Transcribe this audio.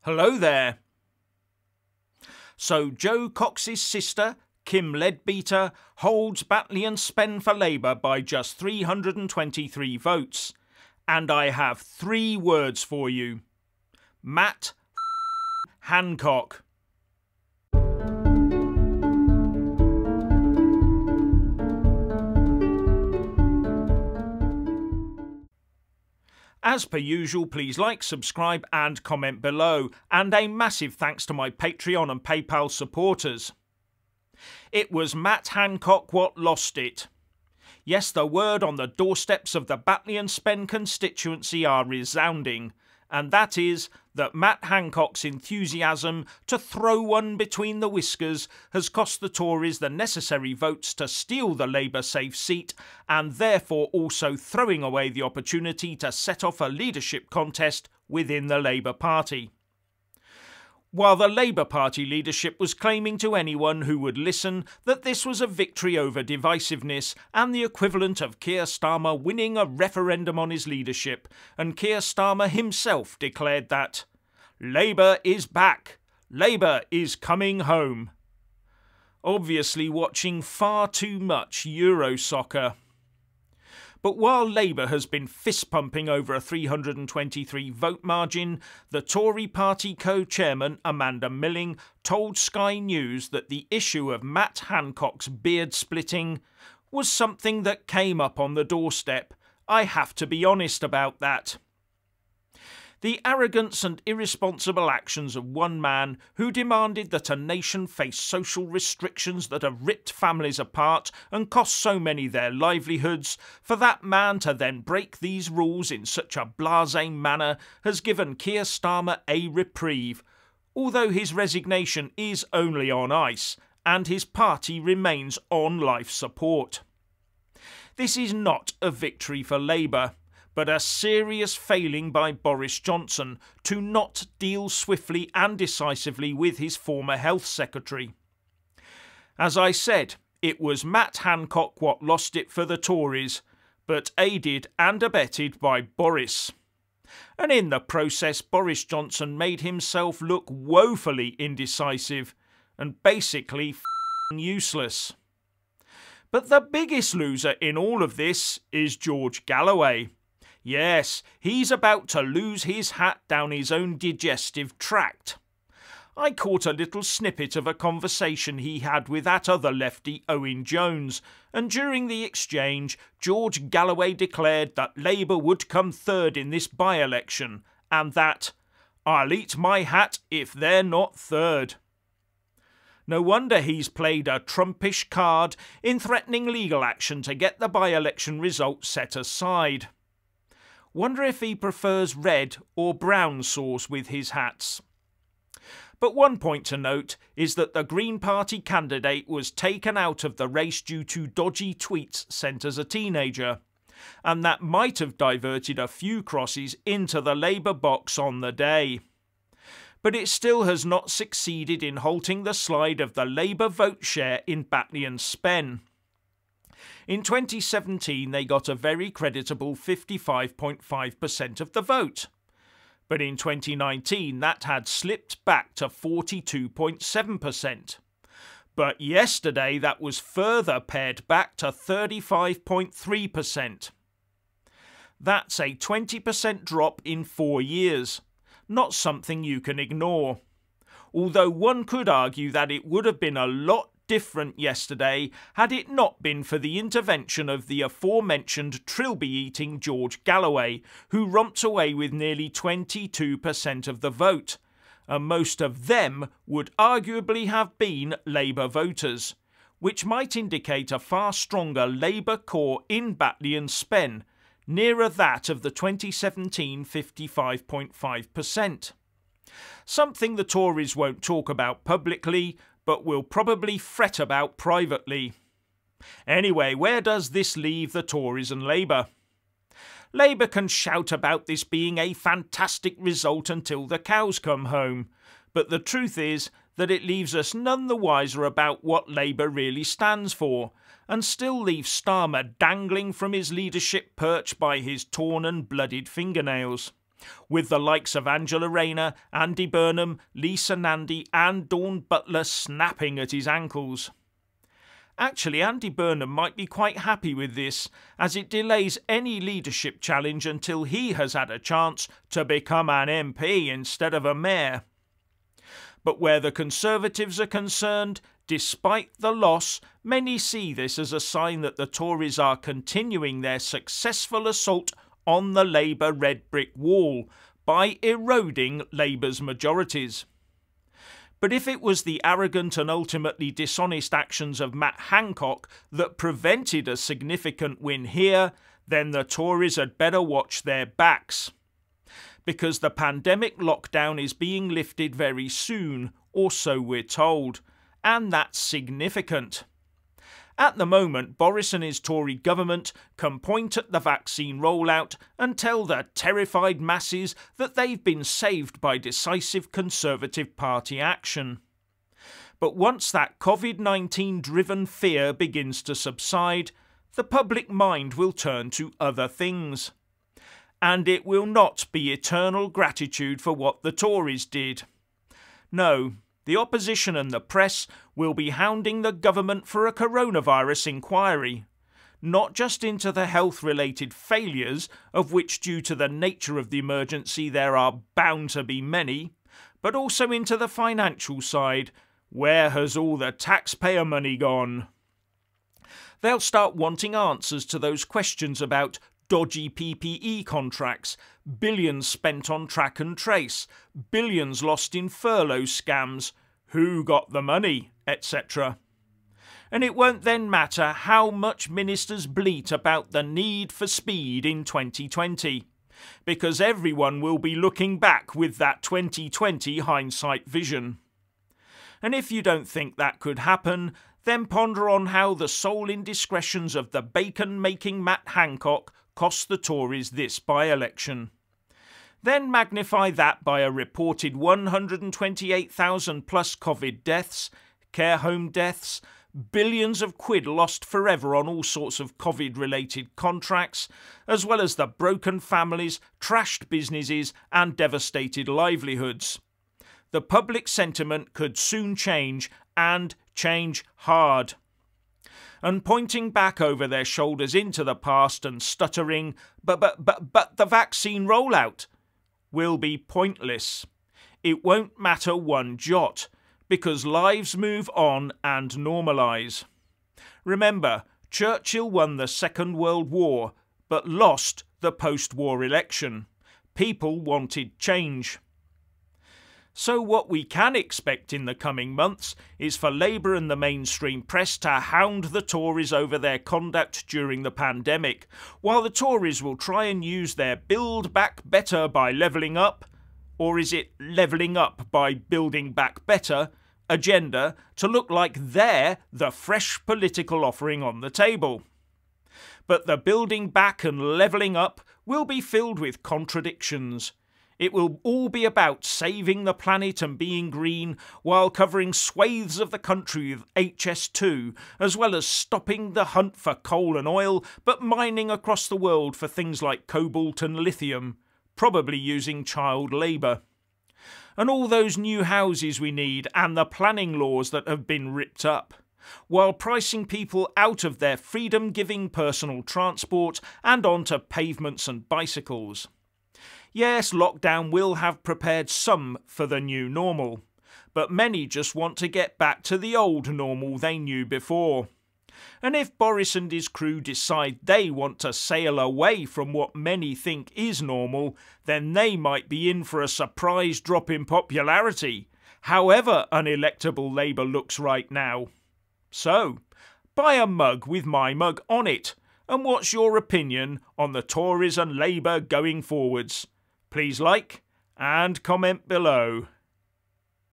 Hello there. So Jo Cox's sister, Kim Leadbeater, holds Batley and Spen for Labour by just 323 votes. And I have 3 words for you. Matt Hancock. As per usual, please like, subscribe and comment below, and a massive thanks to my Patreon and PayPal supporters. It was Matt Hancock what lost it. Yes, the word on the doorsteps of the Batley and Spen constituency are resounding, and that is that Matt Hancock's enthusiasm to throw one between the whiskers has cost the Tories the necessary votes to steal the Labour-safe seat, and therefore also throwing away the opportunity to set off a leadership contest within the Labour Party. While the Labour Party leadership was claiming to anyone who would listen that this was a victory over divisiveness and the equivalent of Keir Starmer winning a referendum on his leadership, and Keir Starmer himself declared that Labour is back, Labour is coming home. Obviously watching far too much Euro soccer. But while Labour has been fist-pumping over a 323 vote margin, the Tory party co-chairman Amanda Milling told Sky News that the issue of Matt Hancock's beard splitting was something that came up on the doorstep. I have to be honest about that. The arrogance and irresponsible actions of one man who demanded that a nation face social restrictions that have ripped families apart and cost so many their livelihoods, for that man to then break these rules in such a blasé manner has given Keir Starmer a reprieve, although his resignation is only on ice and his party remains on life support. This is not a victory for Labour, but a serious failing by Boris Johnson to not deal swiftly and decisively with his former health secretary. As I said, it was Matt Hancock what lost it for the Tories, but aided and abetted by Boris. And in the process, Boris Johnson made himself look woefully indecisive and basically useless. But the biggest loser in all of this is George Galloway. Yes, he's about to lose his hat down his own digestive tract. I caught a little snippet of a conversation he had with that other lefty, Owen Jones, and during the exchange, George Galloway declared that Labour would come third in this by-election, and that, "I'll eat my hat if they're not third." No wonder he's played a Trumpish card in threatening legal action to get the by-election result set aside. Wonder if he prefers red or brown sauce with his hats. But one point to note is that the Green Party candidate was taken out of the race due to dodgy tweets sent as a teenager, and that might have diverted a few crosses into the Labour box on the day. But it still has not succeeded in halting the slide of the Labour vote share in Batley and Spen. In 2017, they got a very creditable 55.5% of the vote. But in 2019, that had slipped back to 42.7%. But yesterday, that was further pared back to 35.3%. That's a 20% drop in 4 years. Not something you can ignore. Although one could argue that it would have been a lot different yesterday had it not been for the intervention of the aforementioned trilby-eating George Galloway, who romped away with nearly 22% of the vote, and most of them would arguably have been Labour voters, which might indicate a far stronger Labour core in Batley and Spen, nearer that of the 2017 55.5%. Something the Tories won't talk about publicly, but will probably fret about privately. Anyway, where does this leave the Tories and Labour? Labour can shout about this being a fantastic result until the cows come home, but the truth is that it leaves us none the wiser about what Labour really stands for, and still leaves Starmer dangling from his leadership perch by his torn and bloodied fingernails. with the likes of Angela Rayner, Andy Burnham, Lisa Nandy and Dawn Butler snapping at his ankles. Actually, Andy Burnham might be quite happy with this, as it delays any leadership challenge until he has had a chance to become an MP instead of a mayor. But where the Conservatives are concerned, despite the loss, many see this as a sign that the Tories are continuing their successful assault on the Labour red brick wall by eroding Labour's majorities. But if it was the arrogant and ultimately dishonest actions of Matt Hancock that prevented a significant win here, then the Tories had better watch their backs. Because the pandemic lockdown is being lifted very soon, or so we're told, and that's significant. At the moment, Boris and his Tory government can point at the vaccine rollout and tell the terrified masses that they've been saved by decisive Conservative Party action. But once that COVID-19 driven fear begins to subside, the public mind will turn to other things. And it will not be eternal gratitude for what the Tories did. No, the opposition and the press will be hounding the government for a coronavirus inquiry, not just into the health-related failures, of which due to the nature of the emergency there are bound to be many, but also into the financial side. Where has all the taxpayer money gone? They'll start wanting answers to those questions about dodgy PPE contracts, billions spent on track and trace, billions lost in furlough scams, who got the money, etc. And it won't then matter how much ministers bleat about the need for speed in 2020, because everyone will be looking back with that 2020 hindsight vision. And if you don't think that could happen, then ponder on how the sole indiscretions of the bacon-making Matt Hancock cost the Tories this by-election. Then magnify that by a reported 128,000 plus COVID deaths, care home deaths, billions of quid lost forever on all sorts of COVID-related contracts, as well as the broken families, trashed businesses and devastated livelihoods. The public sentiment could soon change, and change hard. And pointing back over their shoulders into the past and stuttering, but the vaccine rollout, will be pointless. It won't matter one jot, because lives move on and normalise. Remember, Churchill won the Second World War, but lost the post-war election. People wanted change. So what we can expect in the coming months is for Labour and the mainstream press to hound the Tories over their conduct during the pandemic, while the Tories will try and use their build back better by levelling up, or is it levelling up by building back better, agenda to look like they're the fresh political offering on the table. But the building back and levelling up will be filled with contradictions. It will all be about saving the planet and being green while covering swathes of the country with HS2, as well as stopping the hunt for coal and oil, but mining across the world for things like cobalt and lithium, probably using child labour. And all those new houses we need and the planning laws that have been ripped up, while pricing people out of their freedom-giving personal transport and onto pavements and bicycles. Yes, lockdown will have prepared some for the new normal, but many just want to get back to the old normal they knew before. And if Boris and his crew decide they want to sail away from what many think is normal, then they might be in for a surprise drop in popularity, however unelectable Labour looks right now. So, buy a mug with my mug on it, and what's your opinion on the Tories and Labour going forwards? Please like and comment below.